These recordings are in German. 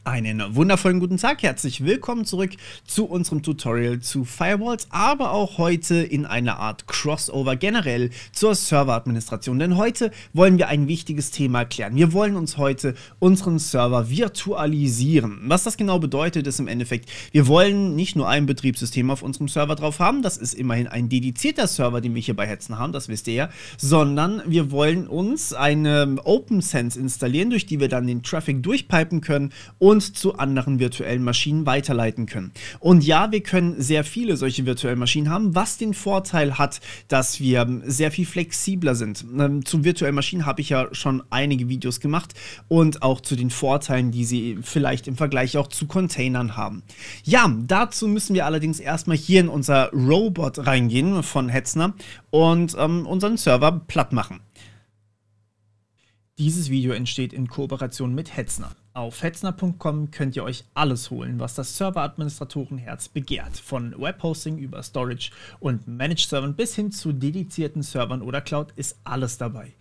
Einen wundervollen guten Tag, herzlich willkommen zurück zu unserem Tutorial zu Firewalls, aber auch heute in einer Art Crossover generell zur Serveradministration, denn heute wollen wir ein wichtiges Thema klären. Wir wollen uns heute unseren Server virtualisieren. Was das genau bedeutet, ist im Endeffekt, wir wollen nicht nur ein Betriebssystem auf unserem Server drauf haben, das ist immerhin ein dedizierter Server, den wir hier bei Hetzen haben, das wisst ihr ja, sondern wir wollen uns eine OpenSense installieren, durch die wir dann den Traffic durchpipen können und zu anderen virtuellen Maschinen weiterleiten können. Und ja, wir können sehr viele solche virtuellen Maschinen haben, was den Vorteil hat, dass wir sehr viel flexibler sind. Zu virtuellen Maschinen habe ich ja schon einige Videos gemacht und auch zu den Vorteilen, die sie vielleicht im Vergleich auch zu Containern haben. Ja, dazu müssen wir allerdings erstmal hier in unser Robot reingehen von Hetzner und unseren Server platt machen. Dieses Video entsteht in Kooperation mit Hetzner. Auf hetzner.com könnt ihr euch alles holen, was das Serveradministratorenherz begehrt. Von Webhosting über Storage und Managed-Servern bis hin zu dedizierten Servern oder Cloud ist alles dabei.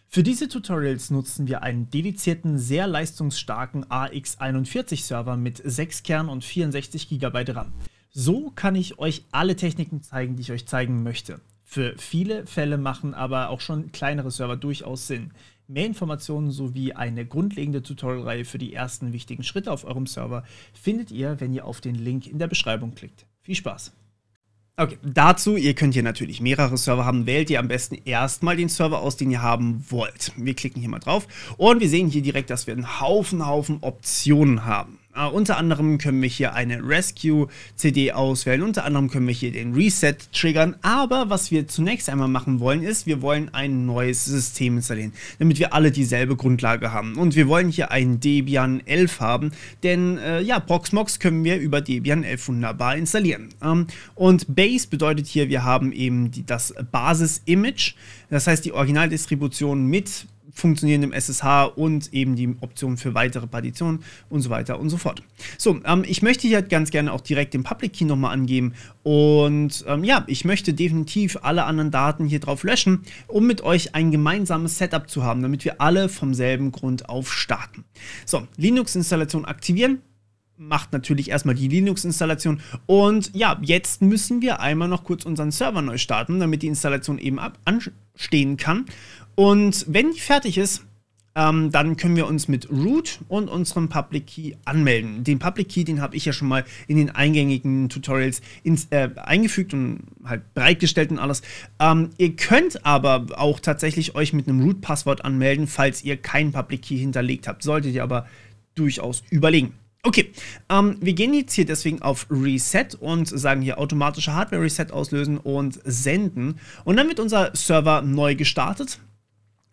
Für diese Tutorials nutzen wir einen dedizierten, sehr leistungsstarken AX41-Server mit 6 Kernen und 64 GB RAM. So kann ich euch alle Techniken zeigen, die ich euch zeigen möchte. Für viele Fälle machen aber auch schon kleinere Server durchaus Sinn. Mehr Informationen sowie eine grundlegende Tutorial-Reihe für die ersten wichtigen Schritte auf eurem Server findet ihr, wenn ihr auf den Link in der Beschreibung klickt. Viel Spaß! Okay, dazu, ihr könnt hier natürlich mehrere Server haben, wählt ihr am besten erstmal den Server aus, den ihr haben wollt. Wir klicken hier mal drauf und wir sehen hier direkt, dass wir einen Haufen Optionen haben. Unter anderem können wir hier eine Rescue-CD auswählen, unter anderem können wir hier den Reset triggern, aber was wir zunächst einmal machen wollen ist, wir wollen ein neues System installieren, damit wir alle dieselbe Grundlage haben. Und wir wollen hier ein Debian 11 haben, denn ja, Proxmox können wir über Debian 11 wunderbar installieren. Und Base bedeutet hier, wir haben eben das Basis-Image, das heißt die Originaldistribution mit funktionierendem SSH und eben die Option für weitere Partitionen und so weiter und so fort. So, ich möchte hier ganz gerne auch direkt den Public Key nochmal angeben und ja, ich möchte definitiv alle anderen Daten hier drauf löschen, um mit euch ein gemeinsames Setup zu haben, damit wir alle vom selben Grund auf starten. So, Linux-Installation aktivieren. Macht natürlich erstmal die Linux-Installation und ja, jetzt müssen wir einmal noch kurz unseren Server neu starten, damit die Installation eben anstehen kann. Und wenn die fertig ist, dann können wir uns mit Root und unserem Public Key anmelden. Den Public Key, den habe ich ja schon mal in den eingängigen Tutorials eingefügt und halt bereitgestellt und alles. Ihr könnt aber auch tatsächlich euch mit einem Root-Passwort anmelden, falls ihr keinen Public Key hinterlegt habt. Solltet ihr aber durchaus überlegen. Okay, wir gehen jetzt hier deswegen auf Reset und sagen hier automatische Hardware-Reset auslösen und senden. Und dann wird unser Server neu gestartet.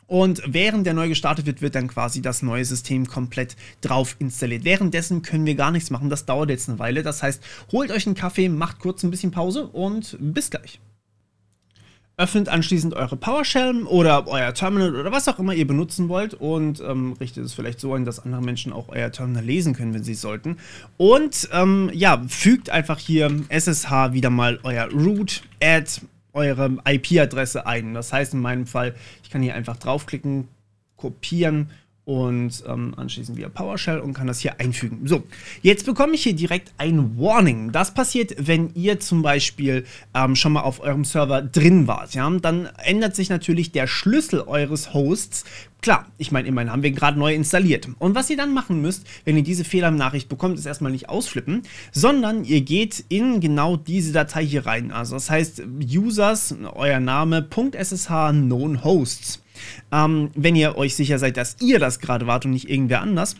Und während der neu gestartet wird, wird dann quasi das neue System komplett drauf installiert. Währenddessen können wir gar nichts machen, das dauert jetzt eine Weile. Das heißt, holt euch einen Kaffee, macht kurz ein bisschen Pause und bis gleich. Öffnet anschließend eure PowerShell oder euer Terminal oder was auch immer ihr benutzen wollt und richtet es vielleicht so ein, dass andere Menschen auch euer Terminal lesen können, wenn sie es sollten. Und ja, fügt einfach hier SSH wieder mal euer Root, Add eure IP-Adresse ein. Das heißt in meinem Fall, ich kann hier einfach draufklicken, kopieren und anschließend via PowerShell und kann das hier einfügen. So, jetzt bekomme ich hier direkt ein Warning. Das passiert, wenn ihr zum Beispiel schon mal auf eurem Server drin wart. Ja? Dann ändert sich natürlich der Schlüssel eures Hosts. Klar, ich meine, immerhin haben wir gerade neu installiert. Und was ihr dann machen müsst, wenn ihr diese Fehlernachricht bekommt, ist erstmal nicht ausflippen, sondern ihr geht in genau diese Datei hier rein. Also das heißt, Users, euer Name, .ssh known hosts. Wenn ihr euch sicher seid, dass ihr das gerade wart und nicht irgendwer anders,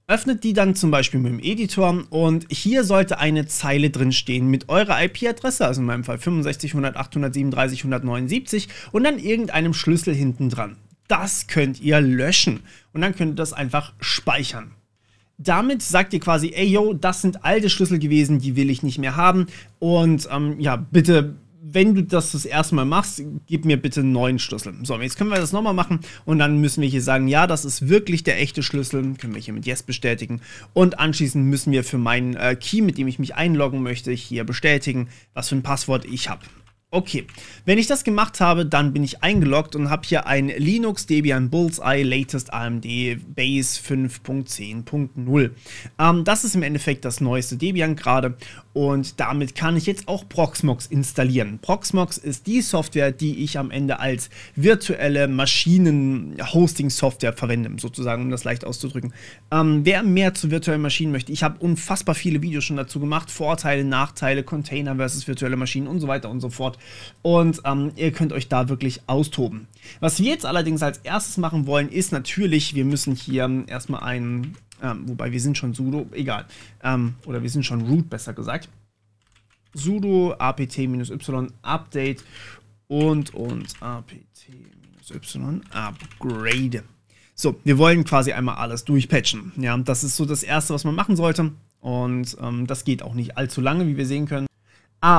öffnet die dann zum Beispiel mit dem Editor und hier sollte eine Zeile drin stehen mit eurer IP-Adresse, also in meinem Fall 65.108.137.179 und dann irgendeinem Schlüssel hinten dran. Das könnt ihr löschen und dann könnt ihr das einfach speichern. Damit sagt ihr quasi, ey yo, das sind alte Schlüssel gewesen, die will ich nicht mehr haben und ja, bitte, wenn du das erste Mal machst, gib mir bitte einen neuen Schlüssel. So, jetzt können wir das nochmal machen und dann müssen wir hier sagen, ja, das ist wirklich der echte Schlüssel, können wir hier mit Yes bestätigen und anschließend müssen wir für meinen Key, mit dem ich mich einloggen möchte, hier bestätigen, was für ein Passwort ich habe. Okay, wenn ich das gemacht habe, dann bin ich eingeloggt und habe hier ein Linux Debian Bullseye Latest AMD Base 5.10.0. Das ist im Endeffekt das neueste Debian gerade und damit kann ich jetzt auch Proxmox installieren. Proxmox ist die Software, die ich am Ende als virtuelle Maschinen-Hosting-Software verwende, sozusagen, um das leicht auszudrücken. Wer mehr zu virtuellen Maschinen möchte, ich habe unfassbar viele Videos schon dazu gemacht, Vorteile, Nachteile, Container versus virtuelle Maschinen und so weiter und so fort. Und ihr könnt euch da wirklich austoben. Was wir jetzt allerdings als erstes machen wollen, ist natürlich, wir müssen hier erstmal einen, wobei wir sind schon sudo, egal, oder wir sind schon root, besser gesagt. Sudo apt-y update und apt-y upgrade. So, wir wollen quasi einmal alles durchpatchen. Ja, das ist so das Erste, was man machen sollte. Und das geht auch nicht allzu lange, wie wir sehen können.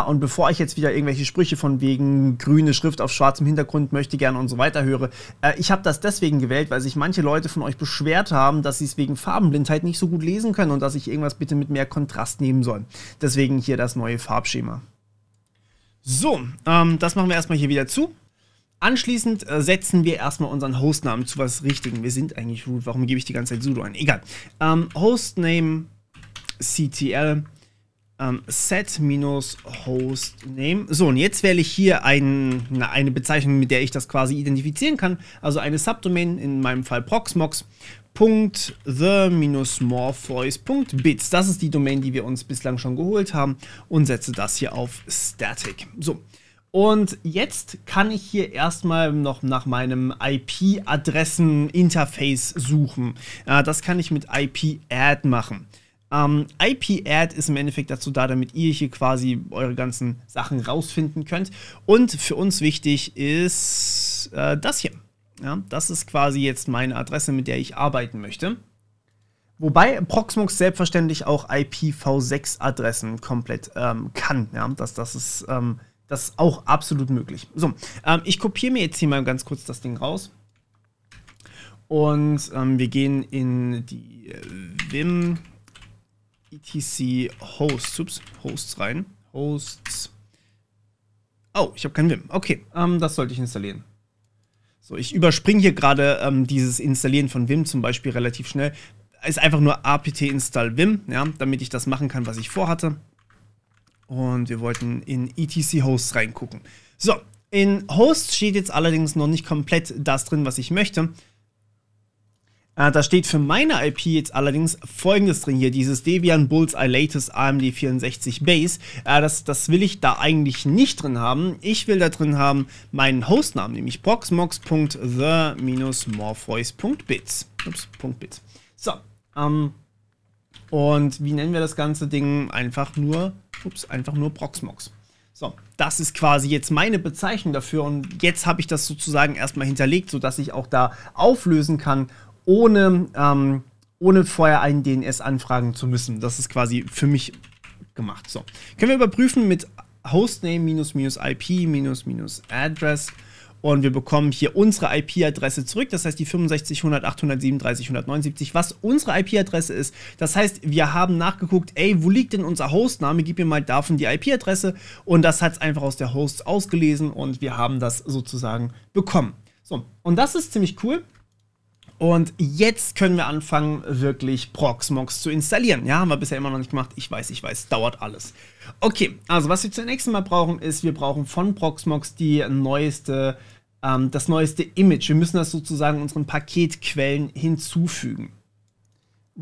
Und bevor ich jetzt wieder irgendwelche Sprüche von wegen grüne Schrift auf schwarzem Hintergrund möchte gerne und so weiter höre, ich habe das deswegen gewählt, weil sich manche Leute von euch beschwert haben, dass sie es wegen Farbenblindheit nicht so gut lesen können und dass ich irgendwas bitte mit mehr Kontrast nehmen soll. Deswegen hier das neue Farbschema. So, das machen wir erstmal hier wieder zu. Anschließend setzen wir erstmal unseren Hostnamen zu was Richtigen. Wir sind eigentlich root, warum gebe ich die ganze Zeit sudo ein? Egal. Hostname ctl set-hostname. So, und jetzt wähle ich hier eine Bezeichnung, mit der ich das quasi identifizieren kann. Also eine Subdomain, in meinem Fall proxmox.the-morpheus.bits. Das ist die Domain, die wir uns bislang schon geholt haben und setze das hier auf Static. So. Und jetzt kann ich hier erstmal noch nach meinem IP-Adressen-Interface suchen. Das kann ich mit IP-Add machen. IP-Add ist im Endeffekt dazu da, damit ihr hier quasi eure ganzen Sachen rausfinden könnt. Und für uns wichtig ist das hier. Ja, das ist quasi jetzt meine Adresse, mit der ich arbeiten möchte. Wobei Proxmox selbstverständlich auch IPv6-Adressen komplett kann. Ja, das ist auch absolut möglich. So, ich kopiere mir jetzt hier mal ganz kurz das Ding raus. Und wir gehen in die Vim etc Hosts rein. Hosts. Oh, ich habe kein Vim. Okay, das sollte ich installieren. So, ich überspringe hier gerade dieses Installieren von Vim zum Beispiel relativ schnell. Ist einfach nur apt-install Vim, ja, damit ich das machen kann, was ich vorhatte. Und wir wollten in etc Hosts reingucken. So, in Hosts steht jetzt allerdings noch nicht komplett das drin, was ich möchte. Da steht für meine IP jetzt allerdings Folgendes drin hier, dieses Debian Bullseye Latest AMD 64 Base. Das will ich da eigentlich nicht drin haben. Ich will da drin haben meinen Hostnamen, nämlich proxmox.the-morpheus.bits. .bits. So, und wie nennen wir das ganze Ding? Einfach nur Proxmox. So, das ist quasi jetzt meine Bezeichnung dafür und jetzt habe ich das sozusagen erstmal hinterlegt, sodass ich auch da auflösen kann, ohne vorher einen DNS anfragen zu müssen. Das ist quasi für mich gemacht. So, können wir überprüfen mit Hostname -IP -Address und wir bekommen hier unsere IP-Adresse zurück. Das heißt die 65.100.837.179, was unsere IP-Adresse ist. Das heißt, wir haben nachgeguckt, ey, wo liegt denn unser Hostname? Gib mir mal davon die IP-Adresse und das hat es einfach aus der Hosts ausgelesen und wir haben das sozusagen bekommen. So, und das ist ziemlich cool. Und jetzt können wir anfangen, wirklich Proxmox zu installieren. Ja, haben wir bisher immer noch nicht gemacht. Ich weiß, dauert alles. Okay, also was wir zunächst mal brauchen, ist, wir brauchen von Proxmox das neueste Image. Wir müssen das sozusagen unseren Paketquellen hinzufügen.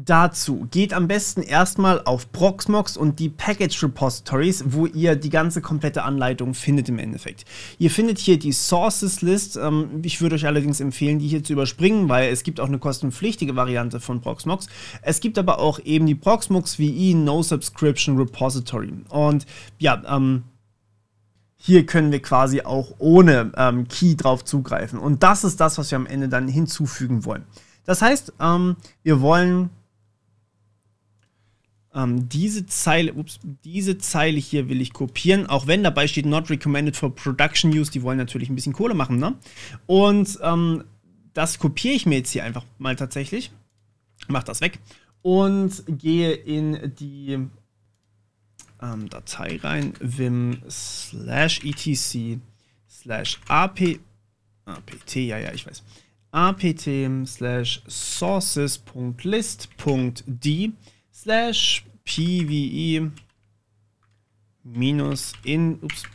Dazu geht am besten erstmal auf Proxmox und die Package Repositories, wo ihr die ganze komplette Anleitung findet im Endeffekt. Ihr findet hier die Sources List. Ich würde euch allerdings empfehlen, die hier zu überspringen, weil es gibt auch eine kostenpflichtige Variante von Proxmox. Es gibt aber auch eben die Proxmox VE No Subscription Repository. Und ja, hier können wir quasi auch ohne Key drauf zugreifen. Und das ist das, was wir am Ende dann hinzufügen wollen. Das heißt, wir wollen diese Zeile hier will ich kopieren, auch wenn dabei steht Not Recommended for Production Use, die wollen natürlich ein bisschen Kohle machen, ne? Und das kopiere ich mir jetzt hier einfach mal tatsächlich, mache das weg und gehe in die Datei rein, vim/etc/apt, ja, ich weiß, apt/sources.list.d/pve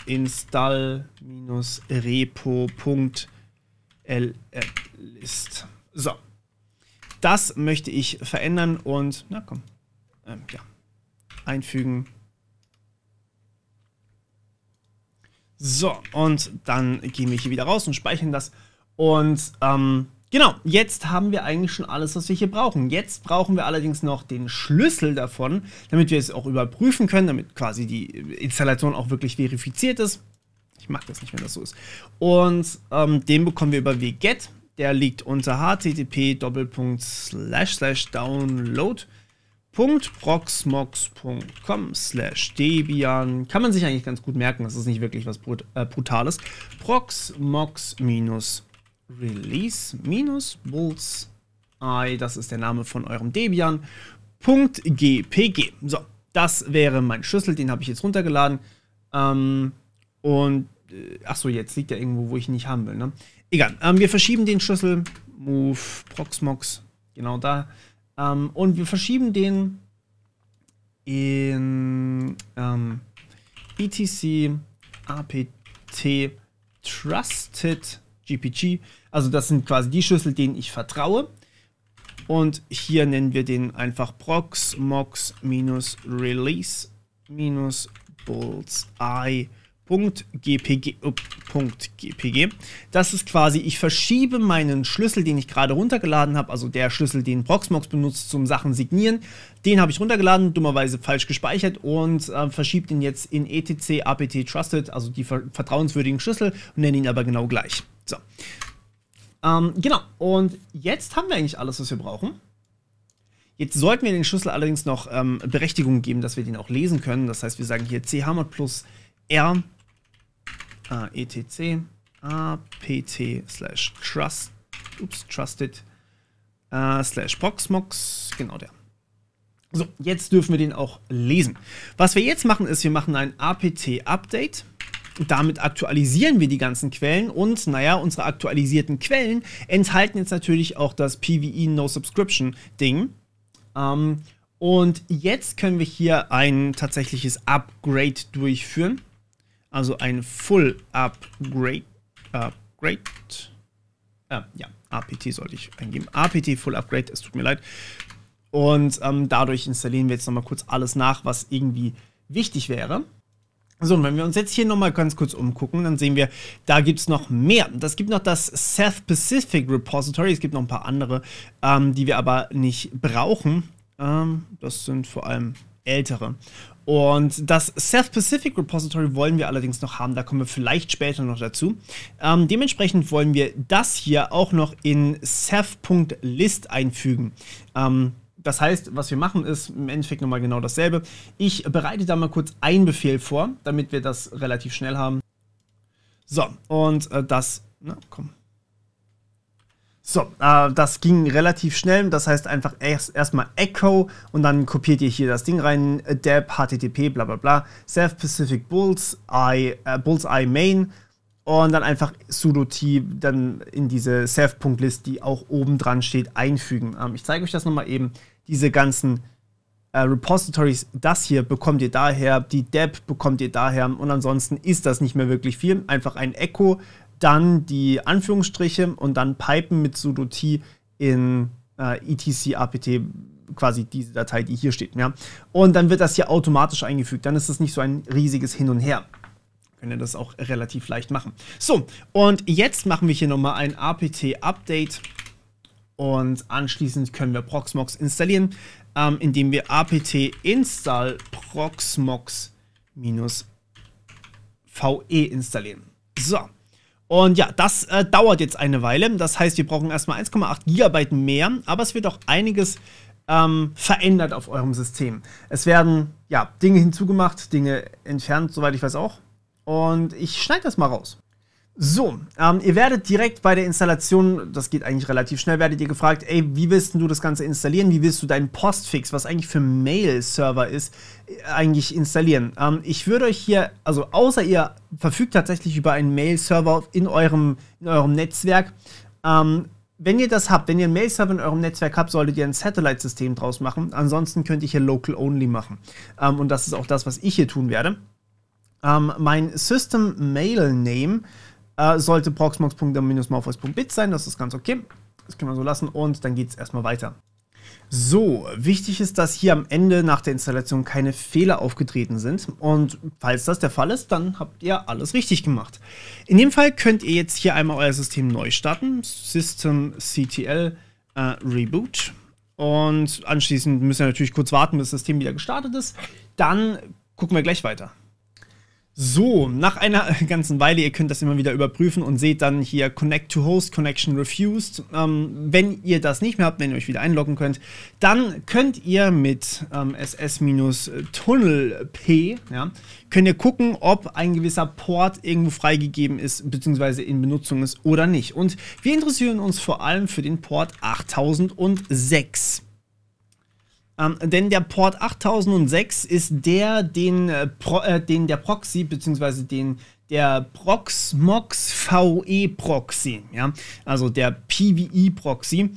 install-repo.list. So, das möchte ich verändern und, na komm, ja, einfügen. So, und dann gehen wir hier wieder raus und speichern das. Und genau, jetzt haben wir eigentlich schon alles, was wir hier brauchen. Jetzt brauchen wir allerdings noch den Schlüssel davon, damit wir es auch überprüfen können, damit quasi die Installation auch wirklich verifiziert ist. Ich mag das nicht, wenn das so ist. Und den bekommen wir über wget. Der liegt unter http://download.proxmox.com/debian. Kann man sich eigentlich ganz gut merken, das ist nicht wirklich was Brutales. Proxmox-release-bullseye, das ist der Name von eurem Debian. .gpg. So, das wäre mein Schlüssel, den habe ich jetzt runtergeladen. Achso, jetzt liegt er irgendwo, wo ich ihn nicht haben will, ne? Egal, wir verschieben den Schlüssel, move proxmox, genau da, und wir verschieben den in etc apt trusted gpg, also das sind quasi die Schlüssel, denen ich vertraue, und hier nennen wir den einfach proxmox-release-bullseye. .gpg. Das ist quasi, ich verschiebe meinen Schlüssel, den ich gerade runtergeladen habe, also der Schlüssel, den Proxmox benutzt zum Sachen signieren, den habe ich runtergeladen, dummerweise falsch gespeichert und verschiebe den jetzt in etc apt trusted, also die vertrauenswürdigen Schlüssel, und nenne ihn aber genau gleich. So. Genau, und jetzt haben wir eigentlich alles, was wir brauchen. Jetzt sollten wir den Schlüssel allerdings noch Berechtigung geben, dass wir den auch lesen können. Das heißt, wir sagen hier chmod plus r etc apt/trusted /proxmox, genau der. So, jetzt dürfen wir den auch lesen. Was wir jetzt machen, ist, wir machen ein apt-update. Damit aktualisieren wir die ganzen Quellen und, naja, unsere aktualisierten Quellen enthalten jetzt natürlich auch das PVE No Subscription Ding. Und jetzt können wir hier ein tatsächliches Upgrade durchführen. Also ein Full Upgrade. Ja, apt sollte ich eingeben. apt Full Upgrade, es tut mir leid. Und dadurch installieren wir jetzt nochmal kurz alles nach, was irgendwie wichtig wäre. So, und wenn wir uns jetzt hier nochmal ganz kurz umgucken, dann sehen wir, da gibt es noch mehr. Das gibt noch das Ceph-Pacific Repository. Es gibt noch ein paar andere, die wir aber nicht brauchen. Das sind vor allem ältere. Und das Ceph-Pacific Repository wollen wir allerdings noch haben, da kommen wir vielleicht später noch dazu. Dementsprechend wollen wir das hier auch noch in ceph.list einfügen. Das heißt, was wir machen, ist im Endeffekt nochmal genau dasselbe. Ich bereite da mal kurz einen Befehl vor, damit wir das relativ schnell haben. So, und das ging relativ schnell, das heißt einfach erstmal Echo und dann kopiert ihr hier das Ding rein, deb, http, bla bla bla, Ceph-Pacific Bullseye main und dann einfach sudo t dann in diese ceph.list, die auch oben dran steht, einfügen. Ich zeige euch das nochmal eben, diese ganzen Repositories, das hier bekommt ihr daher, die deb bekommt ihr daher und ansonsten ist das nicht mehr wirklich viel, einfach ein Echo, dann die Anführungsstriche und dann pipen mit sudo t in etc apt, quasi diese Datei, die hier steht. Ja? Und dann wird das hier automatisch eingefügt. Dann ist es nicht so ein riesiges Hin und Her. Können wir das auch relativ leicht machen. So, und jetzt machen wir hier nochmal ein apt-update und anschließend können wir Proxmox installieren, indem wir apt-install proxmox-ve installieren. So. Und ja, das dauert jetzt eine Weile. Das heißt, wir brauchen erstmal 1,8 GB mehr, aber es wird auch einiges verändert auf eurem System. Es werden ja Dinge hinzugemacht, Dinge entfernt, soweit ich weiß auch. Und ich schneide das mal raus. So, ihr werdet direkt bei der Installation, das geht eigentlich relativ schnell, werdet ihr gefragt, ey, wie willst du das Ganze installieren? Wie willst du deinen Postfix, was eigentlich für Mail-Server ist, eigentlich installieren? Ich würde euch hier, also außer ihr verfügt tatsächlich über einen Mail-Server in eurem Netzwerk, wenn ihr das habt, wenn ihr einen Mail-Server in eurem Netzwerk habt, solltet ihr ein Satellite-System draus machen. Ansonsten könnt ihr hier Local-Only machen. Und das ist auch das, was ich hier tun werde. Mein System-Mail-Name sollte proxmox.-malfoys.bit sein, das ist ganz okay. Das können wir so lassen und dann geht es erstmal weiter. So, wichtig ist, dass hier am Ende nach der Installation keine Fehler aufgetreten sind und falls das der Fall ist, dann habt ihr alles richtig gemacht. In dem Fall könnt ihr jetzt hier einmal euer System neu starten, systemctl reboot und anschließend müsst ihr natürlich kurz warten, bis das System wieder gestartet ist. Dann gucken wir gleich weiter. So, nach einer ganzen Weile, ihr könnt das immer wieder überprüfen und seht dann hier Connect to Host, Connection Refused. Wenn ihr das nicht mehr habt, wenn ihr euch wieder einloggen könnt, dann könnt ihr mit ss-tunnel-p, ja, könnt ihr gucken, ob ein gewisser Port irgendwo freigegeben ist, beziehungsweise in Benutzung ist oder nicht. Und wir interessieren uns vor allem für den Port 8006. Denn der Port 8006 ist der, den der Proxy, beziehungsweise der Proxmox VE Proxy, ja, also der PVE Proxy,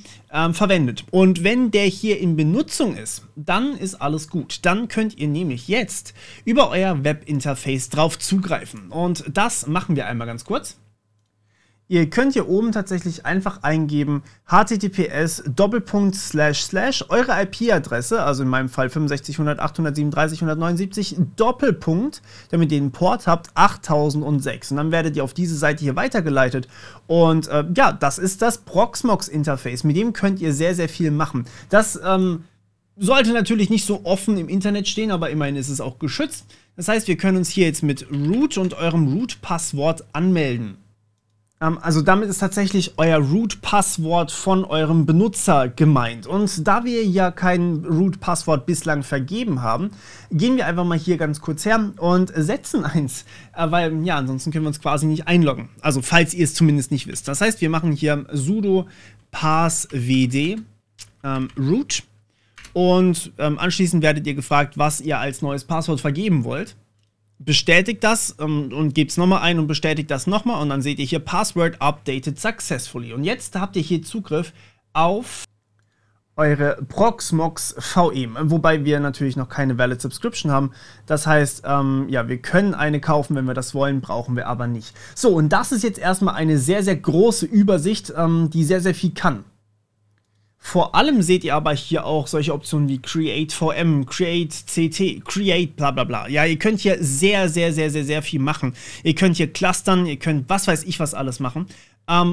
verwendet. Und wenn der hier in Benutzung ist, dann ist alles gut. Dann könnt ihr nämlich jetzt über euer Webinterface drauf zugreifen. Und das machen wir einmal ganz kurz. Ihr könnt hier oben tatsächlich einfach eingeben https:// eure IP-Adresse, also in meinem Fall 65.100.837.179 Doppelpunkt, damit ihr den Port habt 8006 und dann werdet ihr auf diese Seite hier weitergeleitet und ja, das ist das Proxmox-Interface, mit dem könnt ihr sehr, sehr viel machen. Das sollte natürlich nicht so offen im Internet stehen, aber immerhin ist es auch geschützt. Das heißt, wir können uns hier jetzt mit Root und eurem Root-Passwort anmelden. Also damit ist tatsächlich euer Root-Passwort von eurem Benutzer gemeint. Und da wir ja kein Root-Passwort bislang vergeben haben, gehen wir einfach mal hier ganz kurz her und setzen eins. Weil, ja, ansonsten können wir uns quasi nicht einloggen. Also, falls ihr es zumindest nicht wisst. Das heißt, wir machen hier sudo passwd root. Und anschließend werdet ihr gefragt, was ihr als neues Passwort vergeben wollt. Bestätigt das und gebt es nochmal ein und bestätigt das nochmal und dann seht ihr hier Password updated successfully. Und jetzt habt ihr hier Zugriff auf eure Proxmox VE, wobei wir natürlich noch keine Valid Subscription haben. Das heißt, ja, wir können eine kaufen, wenn wir das wollen, brauchen wir aber nicht. So, und das ist jetzt erstmal eine sehr, sehr große Übersicht, die sehr, sehr viel kann. Vor allem seht ihr aber hier auch solche Optionen wie Create VM, Create CT, Create bla bla bla. Ja, ihr könnt hier sehr, sehr, sehr, sehr, sehr viel machen. Ihr könnt hier clustern, ihr könnt was weiß ich was alles machen.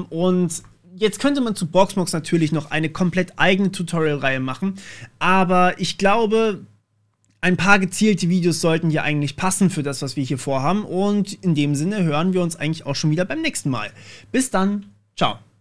Und jetzt könnte man zu Proxmox natürlich noch eine komplett eigene Tutorial-Reihe machen. Aber ich glaube, ein paar gezielte Videos sollten hier eigentlich passen für das, was wir hier vorhaben. Und in dem Sinne hören wir uns eigentlich auch schon wieder beim nächsten Mal. Bis dann, ciao.